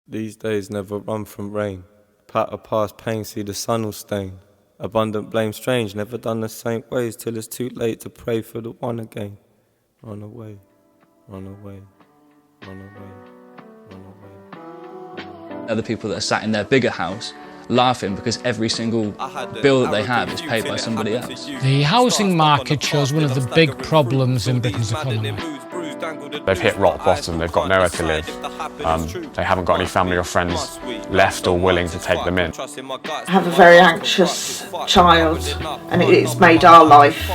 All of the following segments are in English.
These days never run from rain. Patter past pain, see the sun will stain. Abundant blame strange, never done the same ways till it's too late to pray for the one again. Run away, run away, run away, run away. Other people that are sat in their bigger house laughing because every single bill that they have is paid by somebody else. The housing market shows one of the big problems in Britain's economy. They've hit rock bottom, they've got nowhere to live. They haven't got any family or friends left or willing to take them in. I have a very anxious child, and it's made our life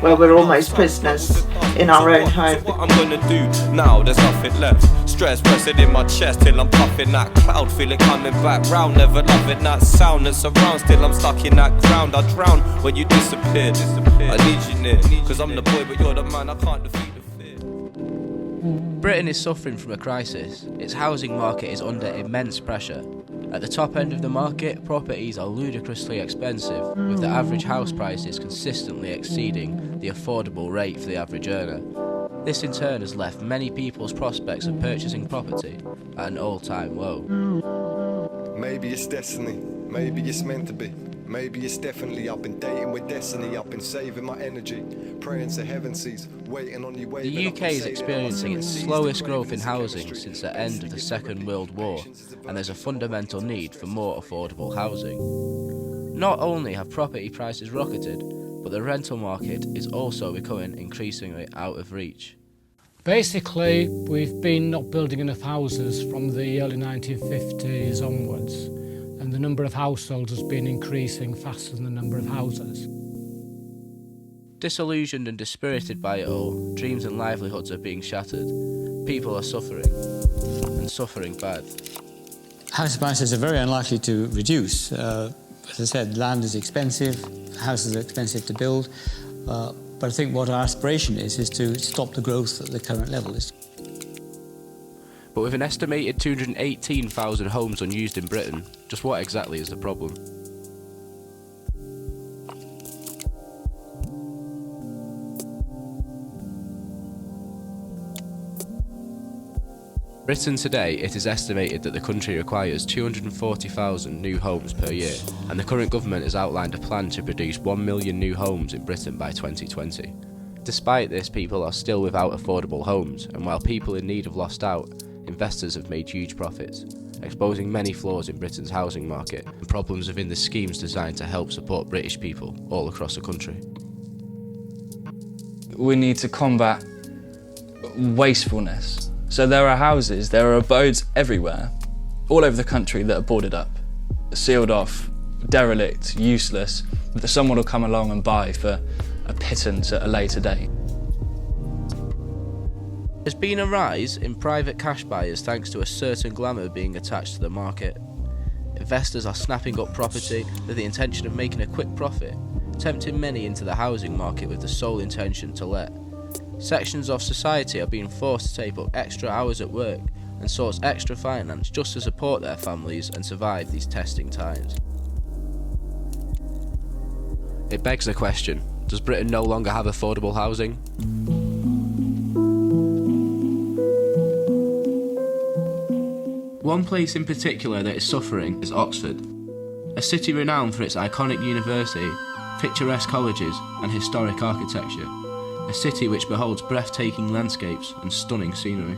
where we're almost prisoners in our own home. What I'm gonna do now, there's nothing left. Stress pressing in my chest till I'm puffing that cloud, feeling coming back round, never loving that sound that surrounds. Still I'm stuck in that ground, I drown when you disappear. I need you near, cause I'm the boy but you're the man, I can't defeat the fear. Britain is suffering from a crisis. Its housing market is under immense pressure. At the top end of the market, properties are ludicrously expensive, with the average house prices consistently exceeding the affordable rate for the average earner. This in turn has left many people's prospects of purchasing property at an all-time low. Maybe it's destiny, maybe it's meant to be. Maybe it's definitely, I've been dating with destiny, I've been saving my energy, praying to heaven sees, waiting on you, waiting. The UK is experiencing its slowest growth in housing since the end of the Second World War, and there's a fundamental need for more affordable housing. Not only have property prices rocketed, but the rental market is also becoming increasingly out of reach. Basically, we've been not building enough houses from the early 1950s onwards, and the number of households has been increasing faster than the number of houses. Disillusioned and dispirited by it all, dreams and livelihoods are being shattered. People are suffering, and suffering bad. House prices are very unlikely to reduce. As I said, land is expensive, houses are expensive to build, but I think what our aspiration is to stop the growth at the current level. But with an estimated 218,000 homes unused in Britain, just what exactly is the problem? Britain today, it is estimated that the country requires 240,000 new homes per year, and the current government has outlined a plan to produce 1 million new homes in Britain by 2020. Despite this, people are still without affordable homes, and while people in need have lost out, investors have made huge profits, exposing many flaws in Britain's housing market and problems within the schemes designed to help support British people all across the country. We need to combat wastefulness. So there are houses, there are abodes everywhere, all over the country that are boarded up, sealed off, derelict, useless, that someone will come along and buy for a pittance at a later date. There's been a rise in private cash buyers thanks to a certain glamour being attached to the market. Investors are snapping up property with the intention of making a quick profit, tempting many into the housing market with the sole intention to let. Sections of society are being forced to take up extra hours at work and source extra finance just to support their families and survive these testing times. It begs the question, does Britain no longer have affordable housing? One place in particular that is suffering is Oxford, a city renowned for its iconic university, picturesque colleges and historic architecture, a city which beholds breathtaking landscapes and stunning scenery.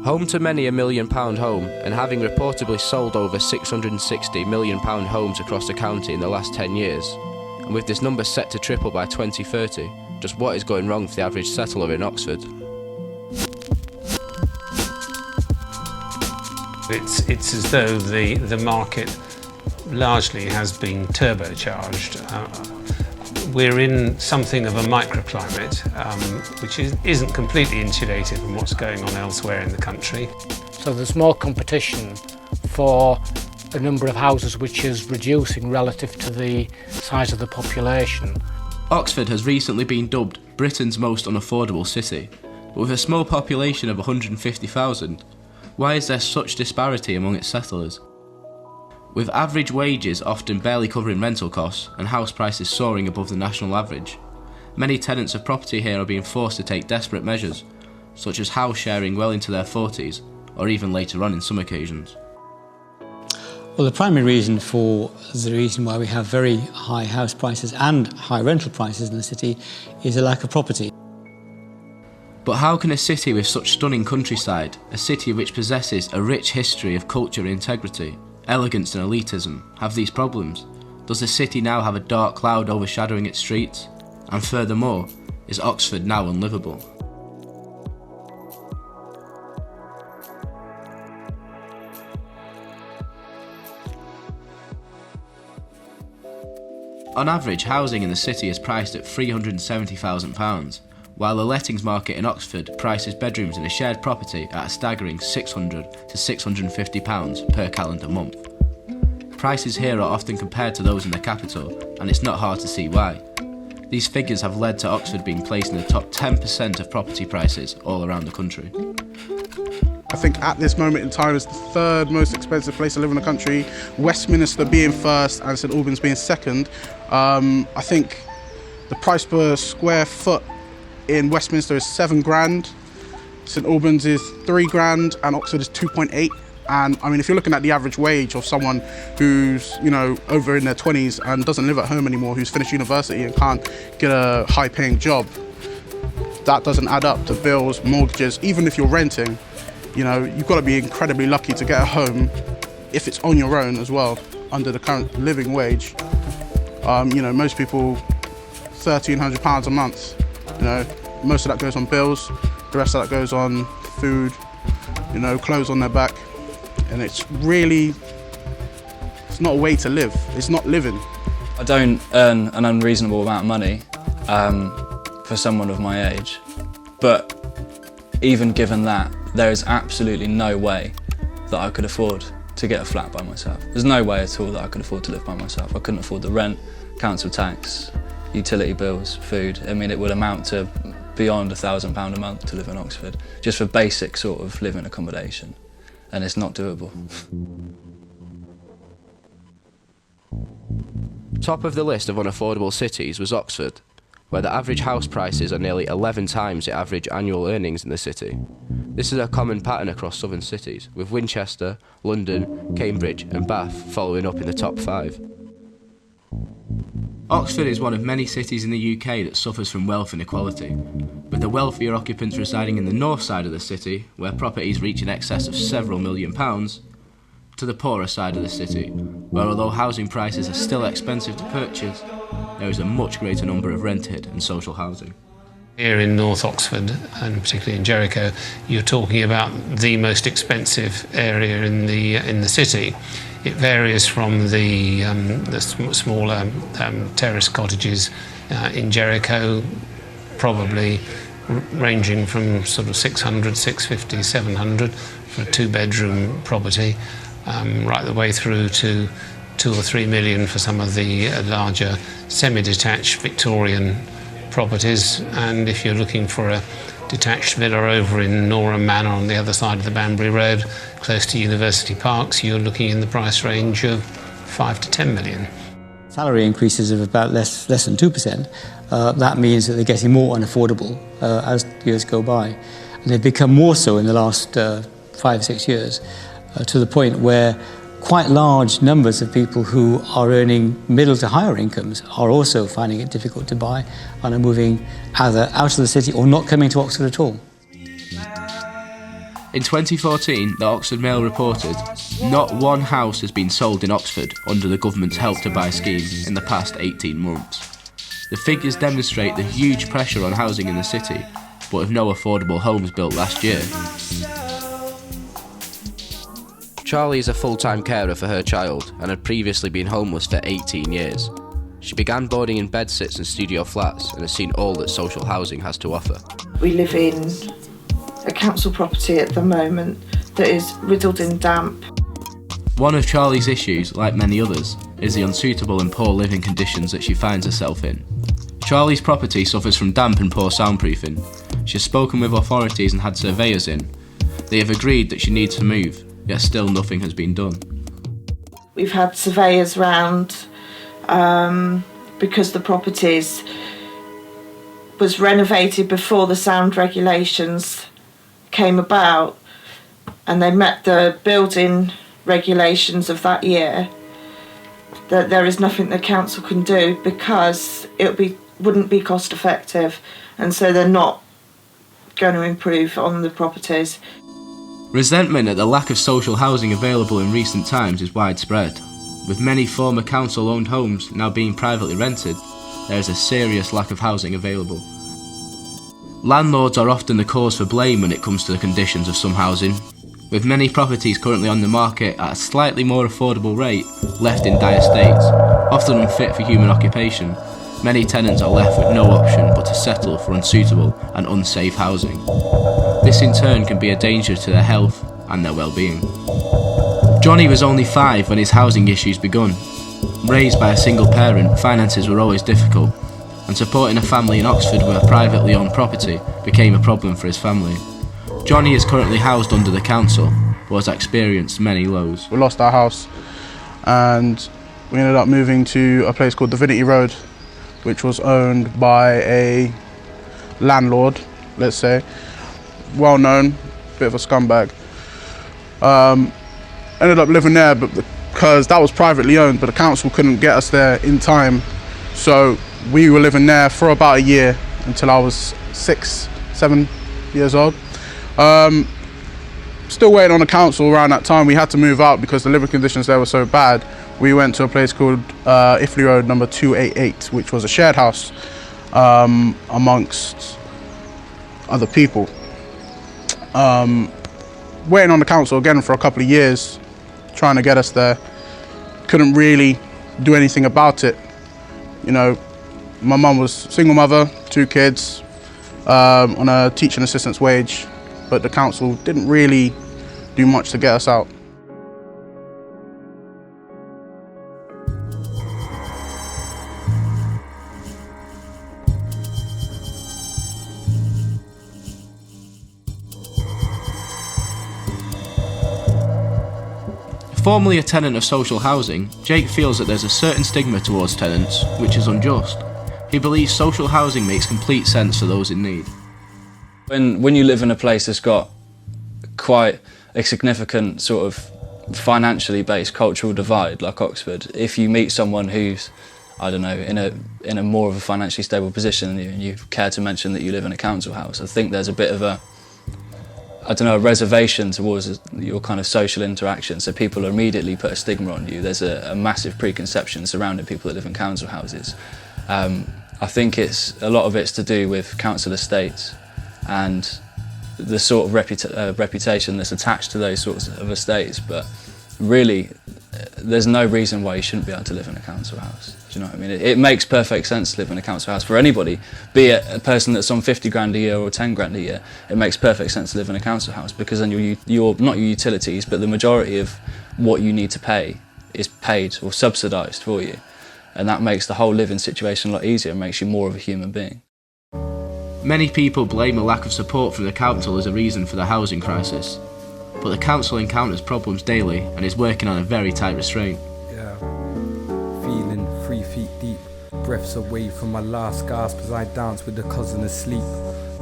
Home to many a £1 million home, and having reportedly sold over £660 million homes across the county in the last 10 years, and with this number set to triple by 2030, just what is going wrong for the average settler in Oxford? It's as though the market largely has been turbocharged. We're in something of a microclimate, which isn't completely insulated from what's going on elsewhere in the country. So there's more competition for a number of houses which is reducing relative to the size of the population. Oxford has recently been dubbed Britain's most unaffordable city, but with a small population of 150,000, why is there such disparity among its settlers? With average wages often barely covering rental costs and house prices soaring above the national average, many tenants of property here are being forced to take desperate measures, such as house sharing well into their 40s, or even later on in some occasions. Well, the primary reason for the reason why we have very high house prices and high rental prices in the city is a lack of property. But how can a city with such stunning countryside, a city which possesses a rich history of culture and integrity, elegance and elitism, have these problems? Does the city now have a dark cloud overshadowing its streets? And furthermore, is Oxford now unlivable? On average, housing in the city is priced at £370,000, while the lettings market in Oxford prices bedrooms in a shared property at a staggering £600 to £650 per calendar month. Prices here are often compared to those in the capital, and it's not hard to see why. These figures have led to Oxford being placed in the top 10% of property prices all around the country. I think at this moment in time it's the third most expensive place to live in the country, Westminster being first and St Albans being second. I think the price per square foot in Westminster is £7,000, St Albans is £3,000 and Oxford is 2.8. And I mean, if you're looking at the average wage of someone who's, you know, over in their 20s and doesn't live at home anymore, who's finished university and can't get a high paying job, that doesn't add up to bills, mortgages. Even if you're renting, you know, you've got to be incredibly lucky to get a home if it's on your own as well, under the current living wage. You know, most people, £1,300 a month, you know, most of that goes on bills, the rest of that goes on food, you know, clothes on their back. And it's really, it's not a way to live, it's not living. I don't earn an unreasonable amount of money for someone of my age, but even given that, there is absolutely no way that I could afford to get a flat by myself. There's no way at all that I could afford to live by myself. I couldn't afford the rent, council tax, utility bills, food. I mean, it would amount to beyond £1,000 a month to live in Oxford, just for basic sort of living accommodation, and it's not doable. Top of the list of unaffordable cities was Oxford, where the average house prices are nearly 11 times the average annual earnings in the city. This is a common pattern across southern cities, with Winchester, London, Cambridge and Bath following up in the top 5. Oxford is one of many cities in the UK that suffers from wealth inequality, with the wealthier occupants residing in the north side of the city, where properties reach in excess of several £1,000,000, to the poorer side of the city, where although housing prices are still expensive to purchase, there is a much greater number of rented and social housing. Here in North Oxford, and particularly in Jericho, you're talking about the most expensive area in the city. It varies from the smaller terrace cottages in Jericho, probably ranging from sort of 600, 650, 700 for a 2-bedroom property, right the way through to 2 or 3 million for some of the larger semi-detached Victorian properties. And if you're looking for a detached villa over in Norham Manor on the other side of the Banbury Road, close to University Parks, you're looking in the price range of 5 to 10 million. Salary increases of about less than 2%. That means that they're getting more unaffordable as years go by. And they've become more so in the last 5 or 6 years, to the point where quite large numbers of people who are earning middle to higher incomes are also finding it difficult to buy and are moving either out of the city or not coming to Oxford at all. In 2014, the Oxford Mail reported, not one house has been sold in Oxford under the government's Help to Buy scheme in the past 18 months. The figures demonstrate the huge pressure on housing in the city, but with no affordable homes built last year. Charley is a full-time carer for her child and had previously been homeless for 18 years. She began boarding in bedsits and studio flats and has seen all that social housing has to offer. We live in a council property at the moment that is riddled in damp. One of Charley's issues, like many others, is the unsuitable and poor living conditions that she finds herself in. Charley's property suffers from damp and poor soundproofing. She has spoken with authorities and had surveyors in. They have agreed that she needs to move, yet still nothing has been done. We've had surveyors round because the property was renovated before the sound regulations came about, and they met the building regulations of that year, that there is nothing the council can do because wouldn't be cost effective, and so they're not going to improve on the properties. Resentment at the lack of social housing available in recent times is widespread. With many former council-owned homes now being privately rented, there is a serious lack of housing available. Landlords are often the cause for blame when it comes to the conditions of some housing, with many properties currently on the market at a slightly more affordable rate left in dire states, often unfit for human occupation. Many tenants are left with no option but to settle for unsuitable and unsafe housing. This in turn can be a danger to their health and their well-being. Johnny was only 5 when his housing issues begun. Raised by a single parent, finances were always difficult, and supporting a family in Oxford with a privately owned property became a problem for his family. Johnny is currently housed under the council, but has experienced many lows. We lost our house and we ended up moving to a place called Divinity Road, which was owned by a landlord, let's say, well known, bit of a scumbag. Ended up living there, but because that was privately owned, but the council couldn't get us there in time, so we were living there for about a year until I was 6, 7 years old. Still waiting on the council around that time. We had to move out because the living conditions there were so bad. We went to a place called Iffley Road number 288, which was a shared house amongst other people. Waiting on the council again for a couple of years, trying to get us there. Couldn't really do anything about it. You know, my mum was single mother, 2 kids, on a teaching assistant's wage, but the council didn't really do much to get us out. Formerly a tenant of social housing, Jake feels that there's a certain stigma towards tenants, which is unjust. He believes social housing makes complete sense for those in need. When you live in a place that's got quite a significant sort of financially based cultural divide like Oxford, if you meet someone who's, I don't know, in a more of a financially stable position than you, and you care to mention that you live in a council house, I think there's a bit of a reservation towards your kind of social interaction, so people immediately put a stigma on you. There's a massive preconception surrounding people that live in council houses. I think a lot of it's to do with council estates and the sort of reputation that's attached to those sorts of estates, but really there's no reason why you shouldn't be able to live in a council house. Do you know what I mean? It makes perfect sense to live in a council house for anybody, be it a person that's on 50 grand a year or 10 grand a year. It makes perfect sense to live in a council house because then you're not your utilities, but the majority of what you need to pay is paid or subsidised for you, and that makes the whole living situation a lot easier and makes you more of a human being. Many people blame a lack of support from the council as a reason for the housing crisis, but the council encounters problems daily and is working on a very tight restraint. Yeah, feeling 3 feet deep, breaths away from my last gasp as I dance with the cousin asleep.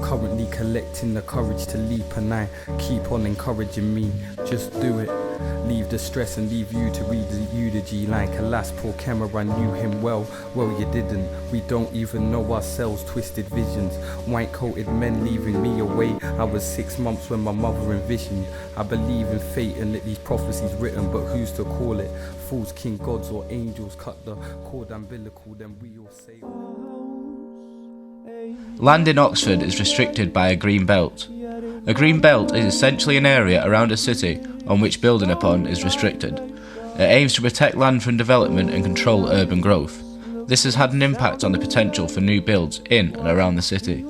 Currently collecting the courage to leap, and I keep on encouraging me, just do it. Leave the stress and leave you to read the eulogy like alas, poor Cameron knew him well. Well, you didn't. We don't even know ourselves, twisted visions. White-coated men leaving me away. I was 6 months when my mother envisioned. I believe in fate and that these prophecies written, but who's to call it? Fools, king gods or angels cut the cord umbilical, then we all say. Land in Oxford is restricted by a green belt. A green belt is essentially an area around a city on which building upon is restricted. It aims to protect land from development and control urban growth. This has had an impact on the potential for new builds in and around the city.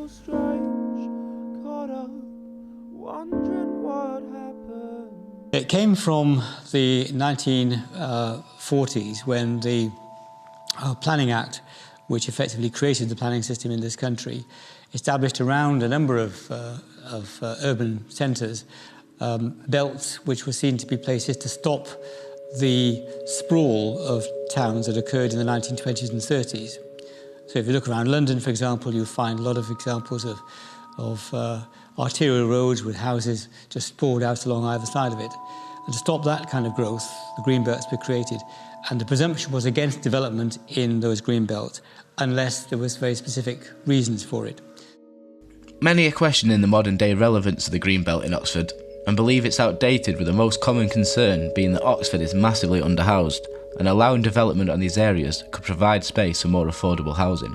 It came from the 1940s when the Planning Act, which effectively created the planning system in this country, established around a number of urban centres belts which were seen to be places to stop the sprawl of towns that occurred in the 1920s and 30s. So if you look around London, for example, you'll find a lot of examples of arterial roads with houses just sprawled out along either side of it. And to stop that kind of growth, the green belts were created. And the presumption was against development in those green belts unless there was very specific reasons for it. Many are questioning the modern day relevance of the green belt in Oxford and believe it's outdated, with the most common concern being that Oxford is massively underhoused, and allowing development on these areas could provide space for more affordable housing.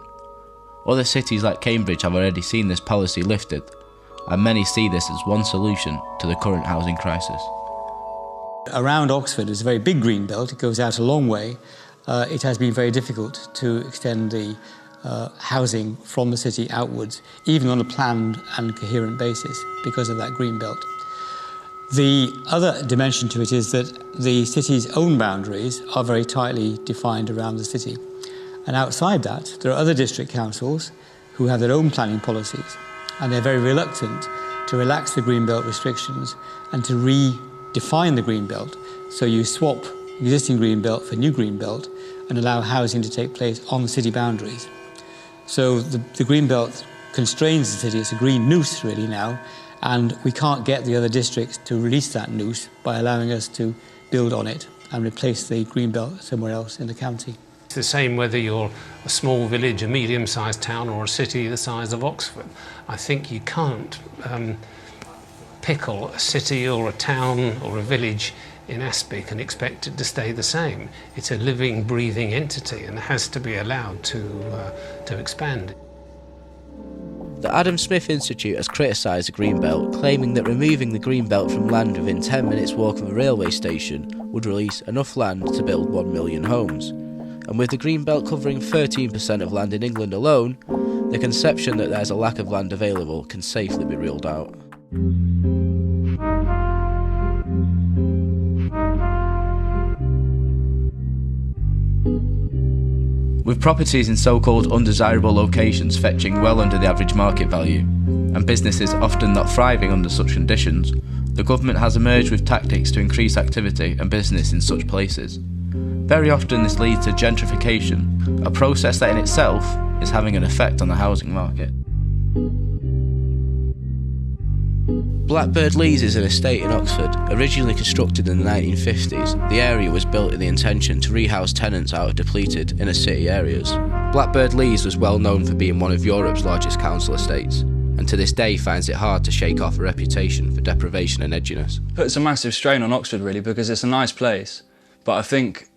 Other cities like Cambridge have already seen this policy lifted, and many see this as one solution to the current housing crisis. Around Oxford is a very big green belt. It goes out a long way. It has been very difficult to extend the housing from the city outwards, even on a planned and coherent basis, because of that green belt. The other dimension to it is that the city's own boundaries are very tightly defined around the city. And outside that, there are other district councils who have their own planning policies, and they're very reluctant to relax the green belt restrictions and to redefine the green belt. So you swap existing green belt for new green belt and allow housing to take place on the city boundaries. So the green belt constrains the city. It's a green noose really now, and we can't get the other districts to release that noose by allowing us to build on it and replace the green belt somewhere else in the county. It's the same whether you're a small village, a medium-sized town, or a city the size of Oxford. I think you can't pickle a city or a town or a village in Aspic and expect it to stay the same. It's a living, breathing entity and has to be allowed to expand. The Adam Smith Institute has criticised the Greenbelt, claiming that removing the Greenbelt from land within 10 minutes walk of a railway station would release enough land to build 1 million homes. And with the Greenbelt covering 13% of land in England alone, the conception that there's a lack of land available can safely be ruled out. With properties in so-called undesirable locations fetching well under the average market value, and businesses often not thriving under such conditions, the government has emerged with tactics to increase activity and business in such places. Very often this leads to gentrification, a process that in itself is having an effect on the housing market. Blackbird Leys is an estate in Oxford. Originally constructed in the 1950s, the area was built with the intention to rehouse tenants out of depleted inner city areas. Blackbird Leys was well known for being one of Europe's largest council estates, and to this day finds it hard to shake off a reputation for deprivation and edginess. Puts a massive strain on Oxford really, because it's a nice place, but I think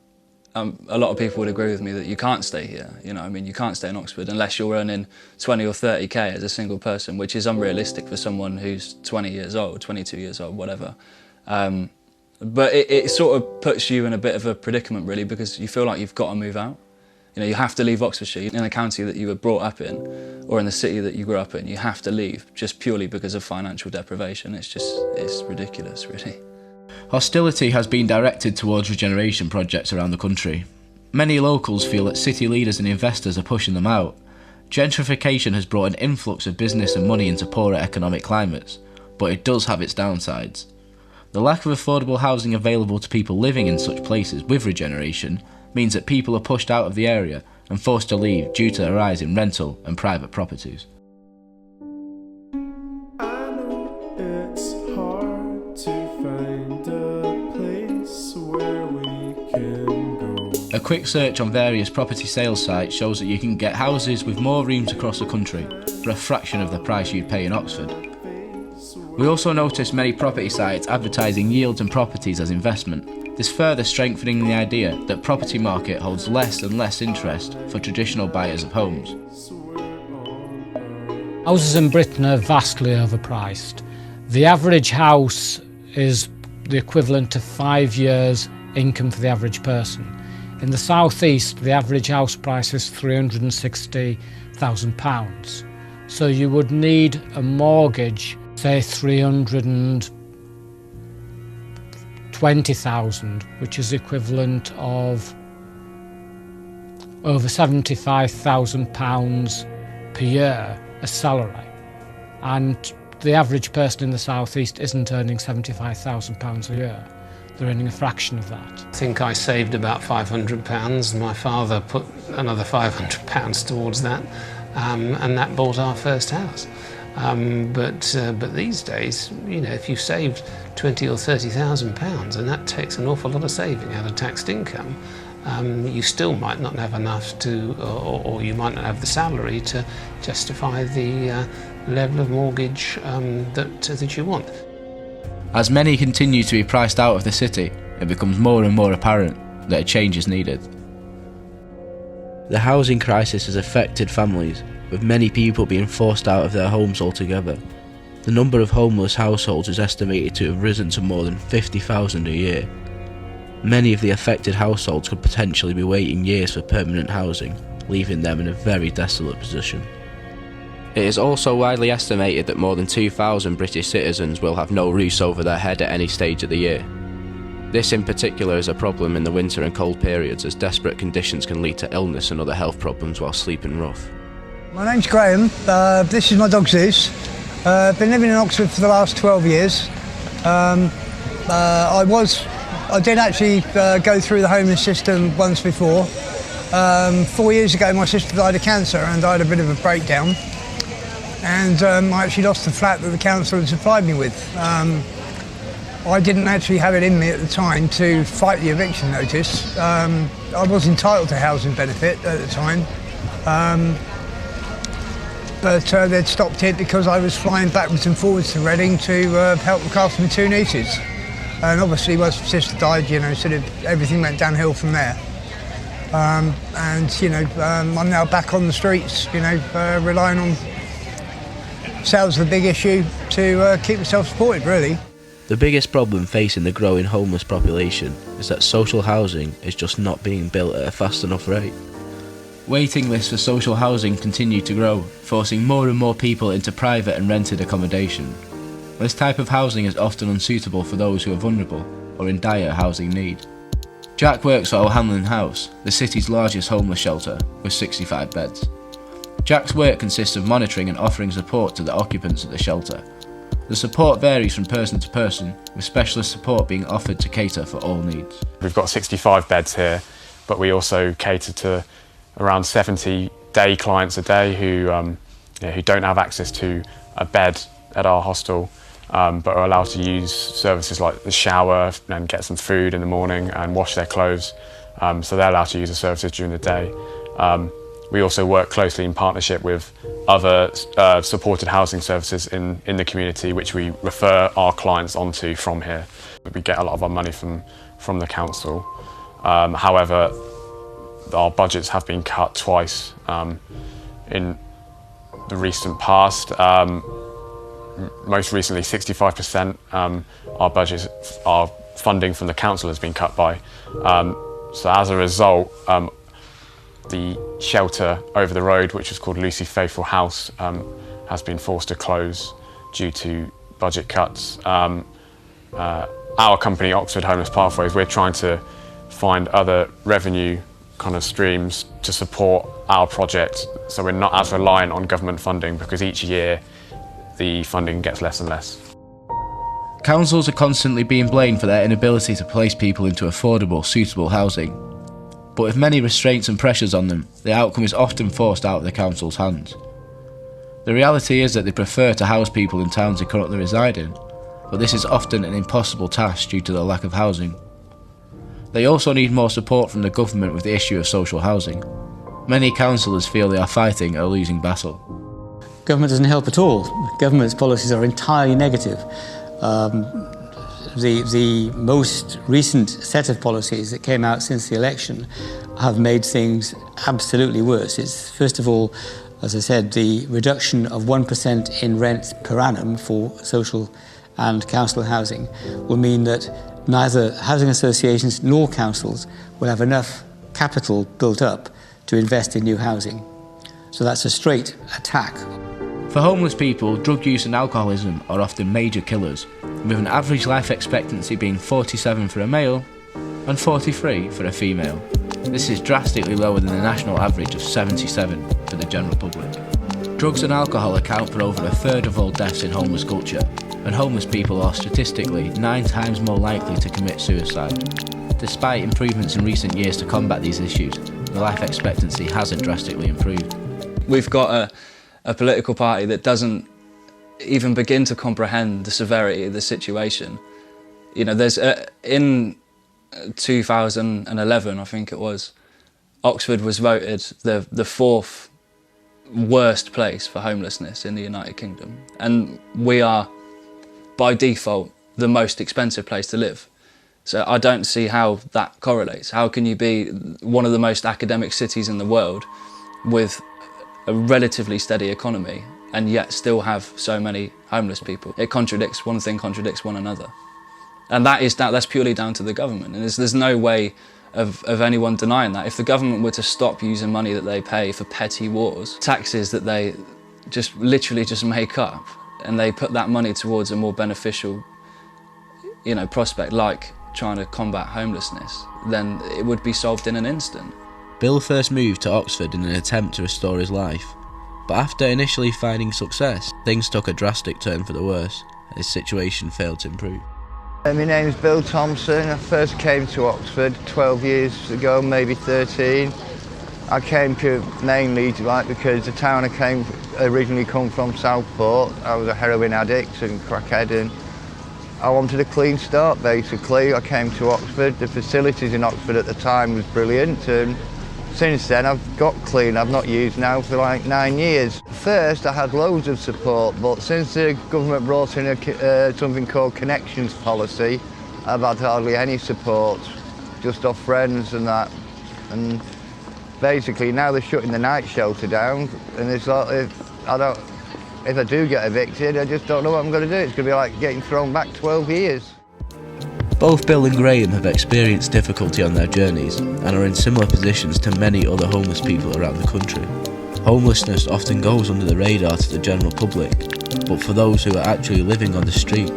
a lot of people would agree with me that you can't stay here. You know, I mean, you can't stay in Oxford unless you're earning 20 or 30k as a single person, which is unrealistic for someone who's 20 years old, 22 years old, whatever. But it sort of puts you in a bit of a predicament really, because you feel like you've got to move out. You know, you have to leave Oxfordshire. In the county that you were brought up in, or in the city that you grew up in, you have to leave just purely because of financial deprivation. It's ridiculous, really. Hostility has been directed towards regeneration projects around the country. Many locals feel that city leaders and investors are pushing them out. Gentrification has brought an influx of business and money into poorer economic climates, but it does have its downsides. The lack of affordable housing available to people living in such places with regeneration means that people are pushed out of the area and forced to leave due to a rise in rental and private properties. A quick search on various property sales sites shows that you can get houses with more rooms across the country for a fraction of the price you'd pay in Oxford. We also noticed many property sites advertising yields and properties as investment, this further strengthening the idea that the property market holds less and less interest for traditional buyers of homes. Houses in Britain are vastly overpriced. The average house is the equivalent to 5 years' income for the average person. In the South East, the average house price is £360,000. So you would need a mortgage, say £320,000, which is equivalent of over £75,000 per year as salary. And the average person in the South East isn't earning £75,000 a year. They're earning a fraction of that. I think I saved about £500. My father put another £500 towards that, and that bought our first house. But these days, you know, if you've saved 20 or 30,000 pounds, and that takes an awful lot of saving out of taxed income. You still might not have enough to, or you might not have the salary to justify the level of mortgage that you want. As many continue to be priced out of the city, it becomes more and more apparent that a change is needed. The housing crisis has affected families, with many people being forced out of their homes altogether. The number of homeless households is estimated to have risen to more than 50,000 a year. Many of the affected households could potentially be waiting years for permanent housing, leaving them in a very desolate position. It is also widely estimated that more than 2,000 British citizens will have no roofs over their head at any stage of the year. This in particular is a problem in the winter and cold periods, as desperate conditions can lead to illness and other health problems while sleeping rough. My name's Graham, this is my dog Zeus. I've been living in Oxford for the last 12 years. I did actually go through the homeless system once before. 4 years ago my sister died of cancer and I had a bit of a breakdown. And I actually lost the flat that the council had supplied me with. I didn't actually have it in me at the time to fight the eviction notice. I was entitled to housing benefit at the time. But they'd stopped it because I was flying backwards and forwards to Reading to help look after my two nieces. And obviously once my sister died, you know, sort of everything went downhill from there. I'm now back on the streets, you know, relying on sales the big issue to keep myself supported, really. The biggest problem facing the growing homeless population is that social housing is just not being built at a fast enough rate. Waiting lists for social housing continue to grow, forcing more and more people into private and rented accommodation. This type of housing is often unsuitable for those who are vulnerable or in dire housing need. Jack works for O'Hanlon House, the city's largest homeless shelter, with 65 beds. Jack's work consists of monitoring and offering support to the occupants of the shelter. The support varies from person to person, with specialist support being offered to cater for all needs. We've got 65 beds here, but we also cater to around 70 day clients a day who don't have access to a bed at our hostel, but are allowed to use services like the shower and get some food in the morning and wash their clothes. So they're allowed to use the services during the day. We also work closely in partnership with other supported housing services in the community, which we refer our clients onto from here. We get a lot of our money from the council. However, our budgets have been cut twice in the recent past. Most recently, 65% our funding from the council has been cut by. So as a result, the shelter over the road, which was called Lucy Faithful House, has been forced to close due to budget cuts. Our company, Oxford Homeless Pathways, we're trying to find other revenue kind of streams to support our project, so we're not as reliant on government funding, because each year the funding gets less and less. Councils are constantly being blamed for their inability to place people into affordable, suitable housing. But with many restraints and pressures on them, the outcome is often forced out of the council's hands. The reality is that they prefer to house people in towns they currently reside in, but this is often an impossible task due to the lack of housing. They also need more support from the government with the issue of social housing. Many councillors feel they are fighting a losing battle. Government doesn't help at all. Government's policies are entirely negative. The most recent set of policies that came out since the election have made things absolutely worse. It's, first of all, as I said, the reduction of 1% in rent per annum for social and council housing will mean that neither housing associations nor councils will have enough capital built up to invest in new housing. So that's a straight attack. For homeless people, drug use and alcoholism are often major killers, with an average life expectancy being 47 for a male and 43 for a female. This is drastically lower than the national average of 77 for the general public. Drugs and alcohol account for over a third of all deaths in homeless culture, and homeless people are statistically 9 times more likely to commit suicide. Despite improvements in recent years to combat these issues, the life expectancy hasn't drastically improved. We've got a political party that doesn't even begin to comprehend the severity of the situation, You know, there's in 2011, I think it was, Oxford was voted the fourth worst place for homelessness in the United Kingdom. And we are, by default, the most expensive place to live. So I don't see how that correlates. How can you be one of the most academic cities in the world with a relatively steady economy and yet still have so many homeless people? It contradicts, one thing contradicts one another. And that's purely down to the government. And there's no way of anyone denying that. If the government were to stop using money that they pay for petty wars, taxes that they just literally just make up, and they put that money towards a more beneficial, you know, prospect like trying to combat homelessness, then it would be solved in an instant. Bill first moved to Oxford in an attempt to restore his life, but after initially finding success, things took a drastic turn for the worse, and his situation failed to improve. My name is Bill Thompson. I first came to Oxford 12 years ago, maybe 13. I came mainly because the town I originally come from, Southport. I was a heroin addict and crackhead, and I wanted a clean start basically. I came to Oxford. The facilities in Oxford at the time was brilliant, and since then I've got clean. I've not used now for like 9 years. First I had loads of support, but since the government brought in something called connections policy, I've had hardly any support, just off friends and that. And basically now they're shutting the night shelter down, and it's like if I do get evicted, I just don't know what I'm going to do. It's going to be like getting thrown back 12 years. Both Bill and Graham have experienced difficulty on their journeys and are in similar positions to many other homeless people around the country. Homelessness often goes under the radar to the general public, but for those who are actually living on the street,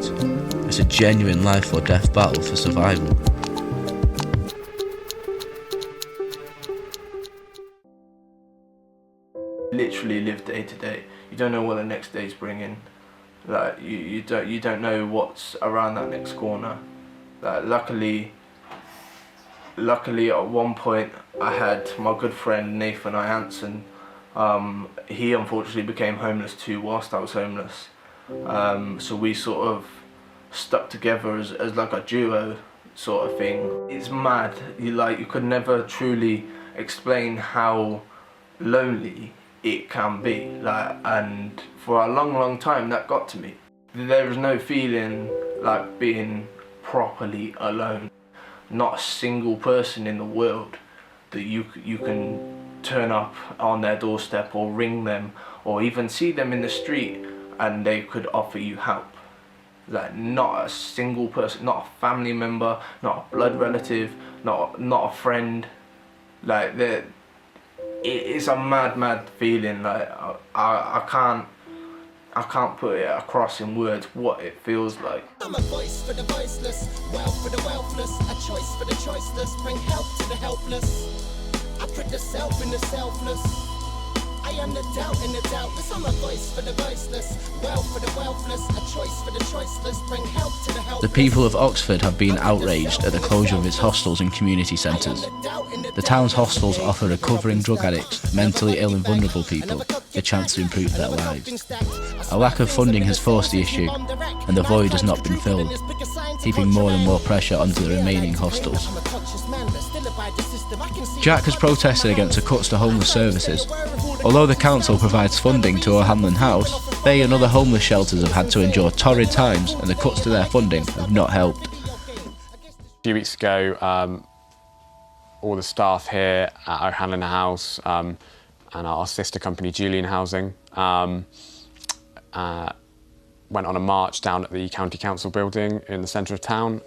it's a genuine life or death battle for survival. Literally live day to day. You don't know what the next day's bringing. Like you don't know what's around that next corner. Luckily at one point I had my good friend Nathan Hansen. He unfortunately became homeless too whilst I was homeless. So we sort of stuck together as like a duo sort of thing. It's mad. You could never truly explain how lonely it can be. And for a long time that got to me. There was no feeling like being properly alone. Not a single person in the world that you can turn up on their doorstep or ring them or even see them in the street and they could offer you help. Like not a single person, not a family member, not a blood relative, not a friend. Like it's a mad feeling. Like I can't put it across in words what it feels like. I'm a voice for the voiceless, wealth for the wealthless, a choice for the choiceless, bring help to the helpless. I put the self in the selfless. I am the doubt in the doubtless. I'm a voice for the voiceless, wealth for the wealthless, a choice for the choiceless, bring help to the helpless. The people of Oxford have been outraged at the closure of its hostels and community centres. The town's hostels offer recovering drug addicts, mentally ill and vulnerable people the chance to improve their lives. A lack of funding has forced the issue, and the void has not been filled, heaping more and more pressure onto the remaining hostels. Jack has protested against the cuts to homeless services. Although the council provides funding to O'Hanlon House, they and other homeless shelters have had to endure torrid times, and the cuts to their funding have not helped. A few weeks ago, all the staff here at O'Hanlon House and our sister company Julian Housing went on a march down at the County Council building in the centre of town.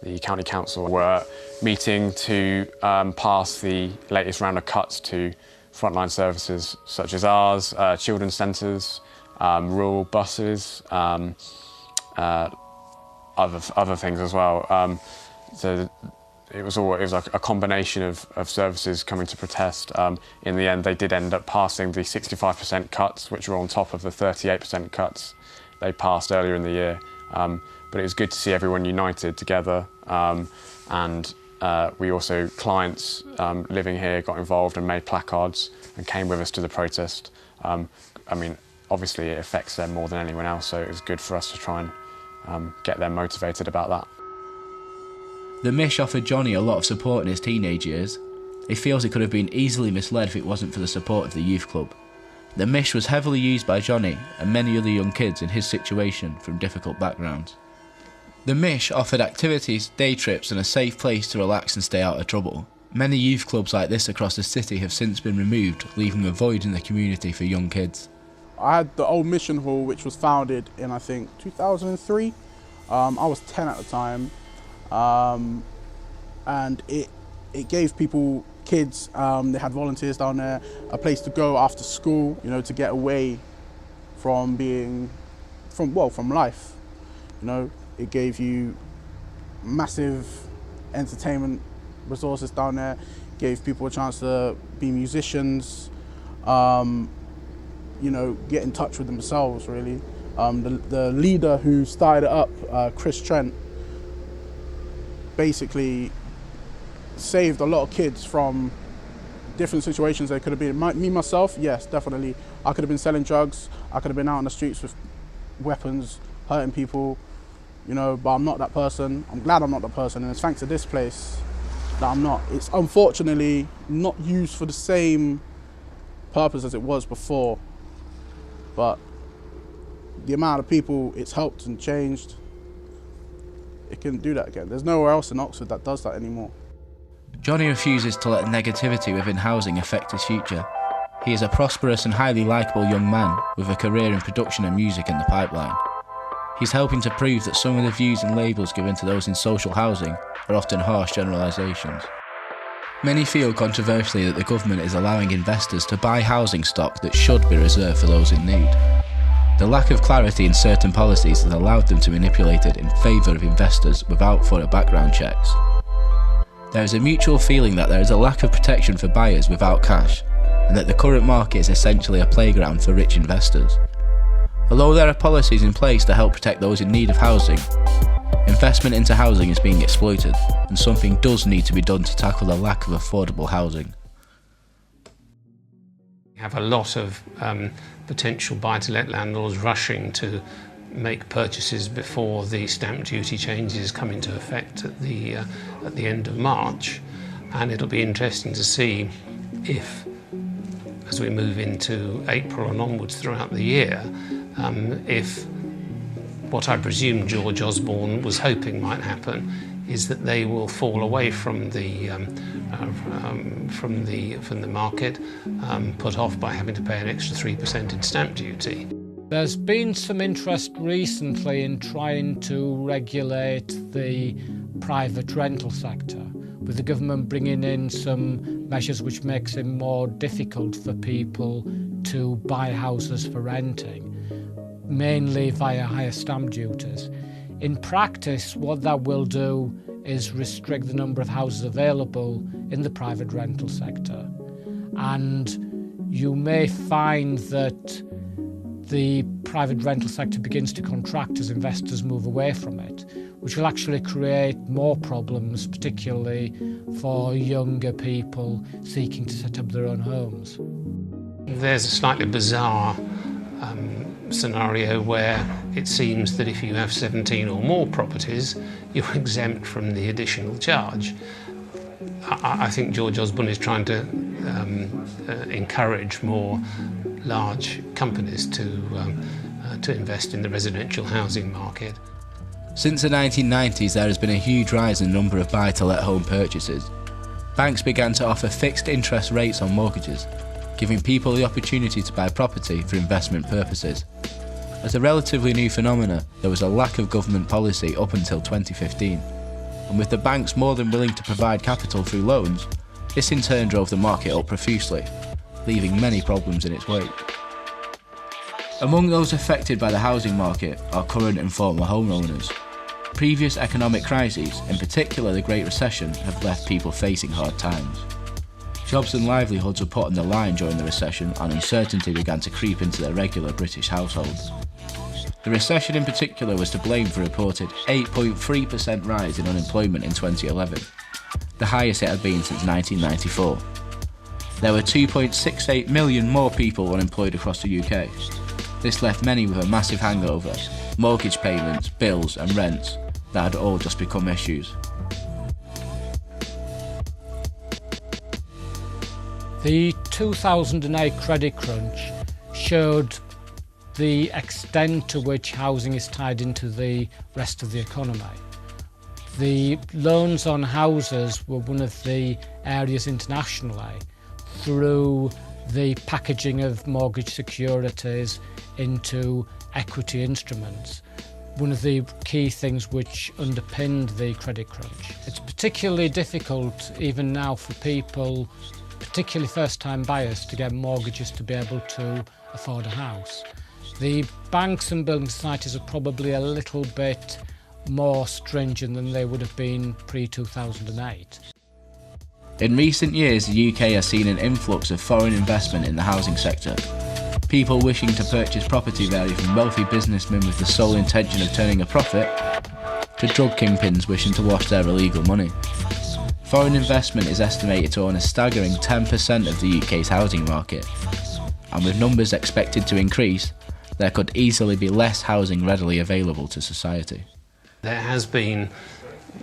The County Council were meeting to pass the latest round of cuts to frontline services such as ours, children's centres, rural buses, other things as well. So it was like a combination of services coming to protest. In the end, they did end up passing the 65% cuts, which were on top of the 38% cuts they passed earlier in the year. But it was good to see everyone united together. And we also, clients living here got involved and made placards and came with us to the protest. I mean, obviously it affects them more than anyone else, so it was good for us to try and get them motivated about that. The Mish offered Johnny a lot of support in his teenage years. He feels he could have been easily misled if it wasn't for the support of the youth club. The Mish was heavily used by Johnny and many other young kids in his situation from difficult backgrounds. The Mish offered activities, day trips and a safe place to relax and stay out of trouble. Many youth clubs like this across the city have since been removed, leaving a void in the community for young kids. I had the old mission hall, which was founded in, I think, 2003. I was 10 at the time. And it gave people, kids, they had volunteers down there, a place to go after school, you know, to get away from from life, you know. It gave you massive entertainment resources down there, gave people a chance to be musicians, you know, get in touch with themselves, really. The leader who started it up, Chris Trent, basically saved a lot of kids from different situations they could have been. Me, myself, yes, definitely. I could have been selling drugs, I could have been out on the streets with weapons, hurting people, you know, but I'm not that person. I'm glad I'm not that person, and it's thanks to this place that I'm not. It's unfortunately not used for the same purpose as it was before, but the amount of people it's helped and changed, it can do that again. There's nowhere else in Oxford that does that anymore. Johnny refuses to let negativity within housing affect his future. He is a prosperous and highly likeable young man with a career in production and music in the pipeline. He's helping to prove that some of the views and labels given to those in social housing are often harsh generalisations. Many feel controversially that the government is allowing investors to buy housing stock that should be reserved for those in need. The lack of clarity in certain policies has allowed them to manipulate it in favour of investors without thorough background checks. There is a mutual feeling that there is a lack of protection for buyers without cash, and that the current market is essentially a playground for rich investors. Although there are policies in place to help protect those in need of housing, investment into housing is being exploited, and something does need to be done to tackle the lack of affordable housing. We have a lot of potential buy-to-let landlords rushing to make purchases before the stamp duty changes come into effect at the end of March, and it'll be interesting to see if, as we move into April and onwards throughout the year, if what I presume George Osborne was hoping might happen is that they will fall away from the market, put off by having to pay an extra 3% in stamp duty. There's been some interest recently in trying to regulate the private rental sector, with the government bringing in some measures which makes it more difficult for people to buy houses for renting, mainly via higher stamp duties. In practice, what that will do is restrict the number of houses available in the private rental sector. And you may find that the private rental sector begins to contract as investors move away from it, which will actually create more problems, particularly for younger people seeking to set up their own homes. There's a slightly bizarre scenario where it seems that if you have 17 or more properties, you're exempt from the additional charge. I think George Osborne is trying to encourage more large companies to invest in the residential housing market. Since the 1990s, there has been a huge rise in the number of buy-to-let home purchases. Banks began to offer fixed interest rates on mortgages, giving people the opportunity to buy property for investment purposes. As a relatively new phenomenon, there was a lack of government policy up until 2015, and with the banks more than willing to provide capital through loans, this in turn drove the market up profusely, leaving many problems in its wake. Among those affected by the housing market are current and former homeowners. Previous economic crises, in particular the Great Recession, have left people facing hard times. Jobs and livelihoods were put on the line during the recession, and uncertainty began to creep into their regular British households. The recession in particular was to blame for a reported 8.3% rise in unemployment in 2011, the highest it had been since 1994. There were 2.68 million more people unemployed across the UK. This left many with a massive hangover, mortgage payments, bills and rents that had all just become issues. The 2008 credit crunch showed the extent to which housing is tied into the rest of the economy. The loans on houses were one of the areas internationally through the packaging of mortgage securities into equity instruments, one of the key things which underpinned the credit crunch. It's particularly difficult even now for people, particularly first-time buyers, to get mortgages to be able to afford a house. The banks and building societies are probably a little bit more stringent than they would have been pre-2008. In recent years, the UK has seen an influx of foreign investment in the housing sector. People wishing to purchase property vary from wealthy businessmen with the sole intention of turning a profit, to drug kingpins wishing to wash their illegal money. Foreign investment is estimated to own a staggering 10% of the UK's housing market, and with numbers expected to increase, there could easily be less housing readily available to society. There has been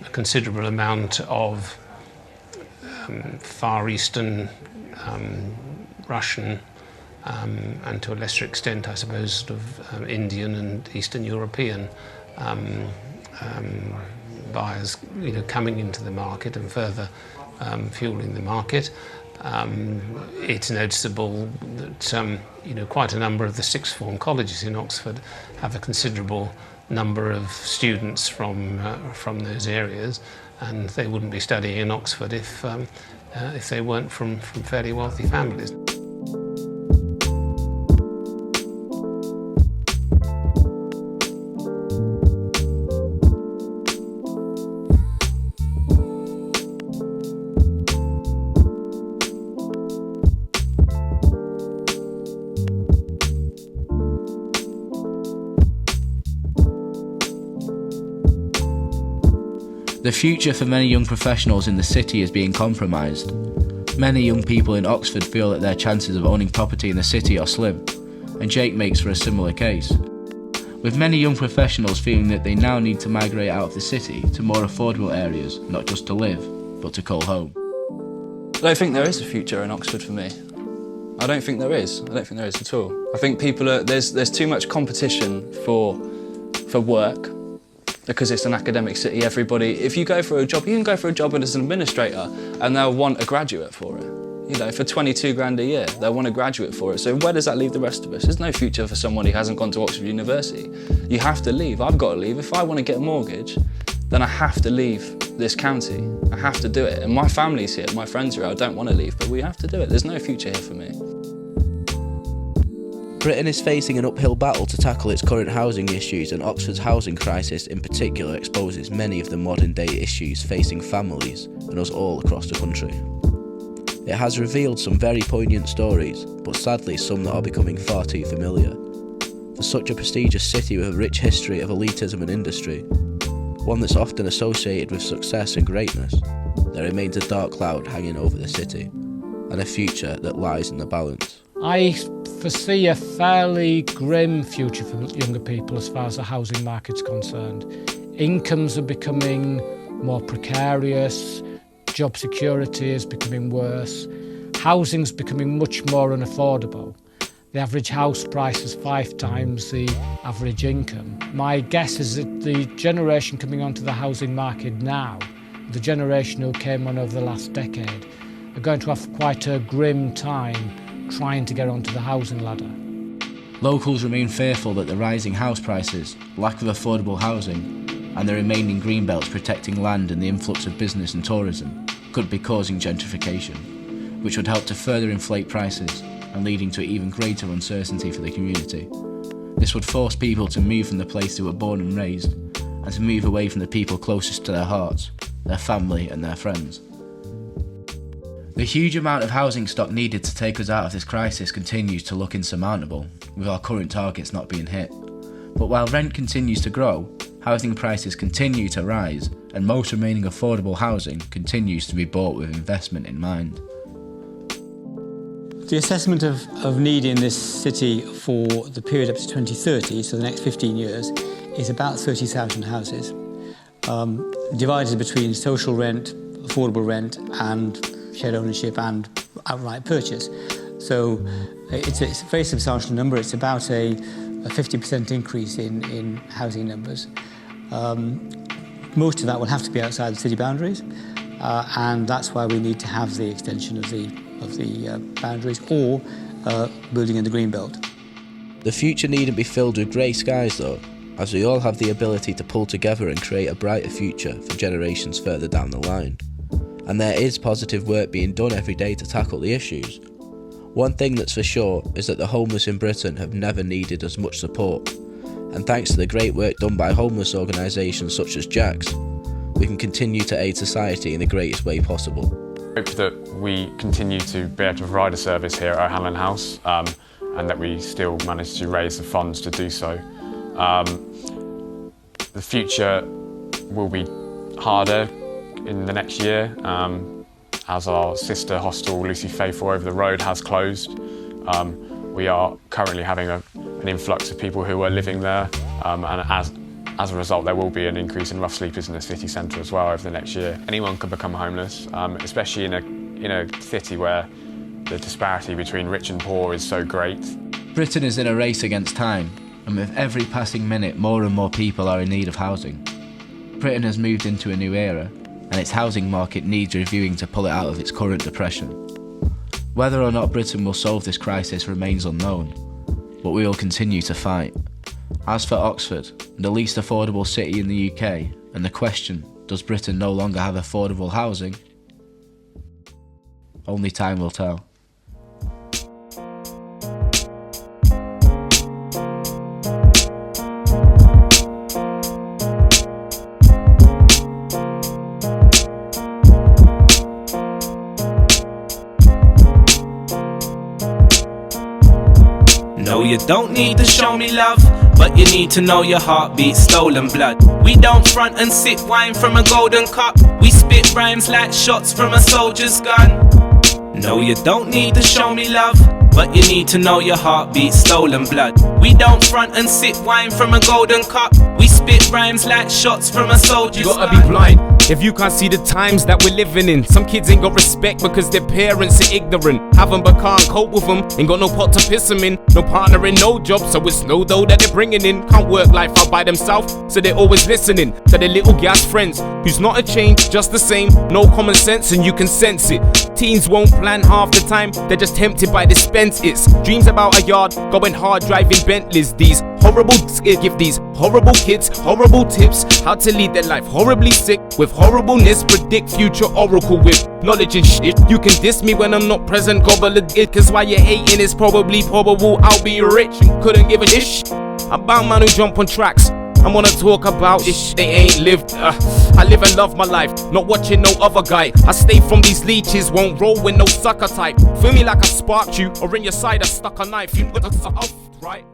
a considerable amount of Far Eastern, Russian, and to a lesser extent, I suppose, sort of Indian and Eastern European buyers, coming into the market and further fueling the market. It's noticeable that quite a number of the sixth form colleges in Oxford have a considerable number of students from those areas, and they wouldn't be studying in Oxford if they weren't from fairly wealthy families. The future for many young professionals in the city is being compromised. Many young people in Oxford feel that their chances of owning property in the city are slim, and Jake makes for a similar case. With many young professionals feeling that they now need to migrate out of the city to more affordable areas, not just to live, but to call home. I don't think there is a future in Oxford for me. I don't think there is. I don't think there is at all. I think there's too much competition for work, because it's an academic city. Everybody, if you go for a job, you can go for a job as an administrator and they'll want a graduate for it. For 22 grand a year, they'll want a graduate for it. So where does that leave the rest of us? There's no future for someone who hasn't gone to Oxford University. You have to leave. I've got to leave. If I want to get a mortgage, then I have to leave this county. I have to do it. And my family's here, my friends are here. I don't want to leave, but we have to do it. There's no future here for me. Britain is facing an uphill battle to tackle its current housing issues, and Oxford's housing crisis in particular exposes many of the modern day issues facing families and us all across the country. It has revealed some very poignant stories, but sadly some that are becoming far too familiar. For such a prestigious city with a rich history of elitism and industry, one that's often associated with success and greatness, there remains a dark cloud hanging over the city, and a future that lies in the balance. I foresee a fairly grim future for younger people as far as the housing market's concerned. Incomes are becoming more precarious, job security is becoming worse, housing's becoming much more unaffordable. The average house price is 5 times the average income. My guess is that the generation coming onto the housing market now, the generation who came on over the last decade, are going to have quite a grim time trying to get onto the housing ladder. Locals remain fearful that the rising house prices, lack of affordable housing, and the remaining green belts protecting land and the influx of business and tourism could be causing gentrification, which would help to further inflate prices and leading to even greater uncertainty for the community. This would force people to move from the place they were born and raised, and to move away from the people closest to their hearts, their family and their friends. The huge amount of housing stock needed to take us out of this crisis continues to look insurmountable, with our current targets not being hit. But while rent continues to grow, housing prices continue to rise, and most remaining affordable housing continues to be bought with investment in mind. The assessment of need in this city for the period up to 2030, so the next 15 years, is about 30,000 houses, divided between social rent, affordable rent, and shared ownership and outright purchase. So it's a very substantial number. It's about a 50% increase in housing numbers. Most of that will have to be outside the city boundaries, and that's why we need to have the extension of the boundaries or building in the green belt. The future needn't be filled with grey skies though, as we all have the ability to pull together and create a brighter future for generations further down the line. And there is positive work being done every day to tackle the issues. One thing that's for sure is that the homeless in Britain have never needed as much support, and thanks to the great work done by homeless organisations such as Jack's, we can continue to aid society in the greatest way possible. I hope that we continue to be able to provide a service here at O'Hanlon House, and that we still manage to raise the funds to do so. The future will be harder in the next year, as our sister hostel, Lucy Faithful, over the road has closed. We are currently having an influx of people who are living there, and as a result there will be an increase in rough sleepers in the city centre as well over the next year. Anyone can become homeless, especially in a city where the disparity between rich and poor is so great. Britain is in a race against time, and with every passing minute more and more people are in need of housing. Britain has moved into a new era, and its housing market needs reviewing to pull it out of its current depression. Whether or not Britain will solve this crisis remains unknown, but we will continue to fight. As for Oxford, the least affordable city in the UK, and the question, does Britain no longer have affordable housing? Only time will tell. No, you don't need to show me love, but you need to know your heartbeat, stolen blood. We don't front and sip wine from a golden cup. We spit rhymes like shots from a soldier's gun. No, you don't need to show me love, but you need to know your heartbeat, stolen blood. We don't front and sip wine from a golden cup. We spit rhymes like shots from a soldier's gun. You gotta be blind if you can't see the times that we're living in. Some kids ain't got respect because their parents are ignorant. Haven't but can't cope with them, ain't got no pot to piss them in. No partner in no job, so it's no dough that they're bringing in. Can't work life out by themselves, so they're always listening to their little gas friends, who's not a change, just the same. No common sense and you can sense it. Teens won't plan half the time, they're just tempted by dispense-its. Dreams about a yard, going hard driving Bentleys. These horrible give these horrible kids horrible tips, how to lead their life horribly sick with horribleness, predict future oracle with knowledge and shit. You can diss me when I'm not present, gobble it, cause while you're hating it's probably probable I'll be rich and couldn't give a shit about man who jump on tracks. I wanna talk about this shit they ain't lived. I live and love my life, not watching no other guy. I stay from these leeches, won't roll with no sucker type. Feel me like I sparked you, or in your side I stuck a knife. You right?